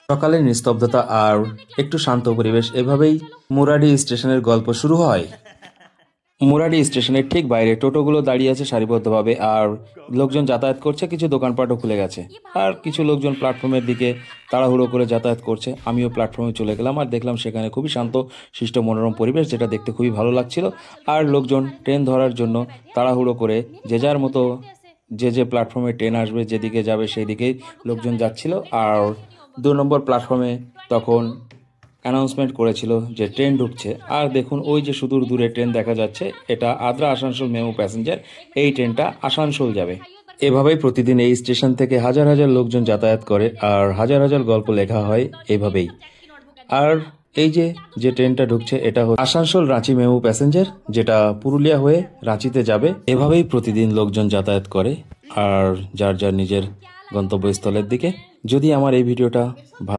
সকালের নিস্তব্ধতা আর একটু শান্ত পরিবেশ, এভাবেই মুরাডি স্টেশনের গল্প শুরু হয়। মুরাডি স্টেশনের ঠিক বাইরে টোটোগুলো দাঁড়িয়ে আছে সারিবদ্ধভাবে, আর লোকজন যাতায়াত করছে, কিছু দোকানপাটও খুলে গেছে। আর কিছু লোকজন প্ল্যাটফর্মের দিকে তাড়াহুড়ো করে যাতায়াত করছে। আমিও প্ল্যাটফর্মে চলে গেলাম আর দেখলাম সেখানে খুবই শান্ত শিষ্ট মনোরম পরিবেশ, যেটা দেখতে খুবই ভালো লাগছিল। আর লোকজন ট্রেন ধরার জন্য তাড়াহুড়ো করে যে যার মতো যে প্ল্যাটফর্মে ট্রেন আসবে, যেদিকে যাবে সেই দিকেই লোকজন যাচ্ছিল। আর 2 নম্বর প্ল্যাটফর্মে তখন অ্যানাউন্সমেন্ট করেছিল যে ট্রেন ঢুকছে। আর দেখুন, ওই যে সুদূর দূরে ট্রেন দেখা যাচ্ছে, এটা আদ্রা আসানসোল মেমু প্যাসেঞ্জার। এই ট্রেনটা আসানসোল যাবে। এভাবেই প্রতিদিন এই স্টেশন থেকে হাজার হাজার লোকজন যাতায়াত করে, আর হাজার হাজার গল্প লেখা হয় এভাবেই। আর এই যে যে ট্রেনটা ঢুকছে, এটা আসানসোল রাঁচি মেমু প্যাসেঞ্জার, যেটা পুরুলিয়া হয়ে রাঁচিতে যাবে। এভাবেই প্রতিদিন লোকজন যাতায়াত করে, আর যার যার নিজের গন্তব্যস্থলের দিকে। যদি আমার এই ভিডিওটা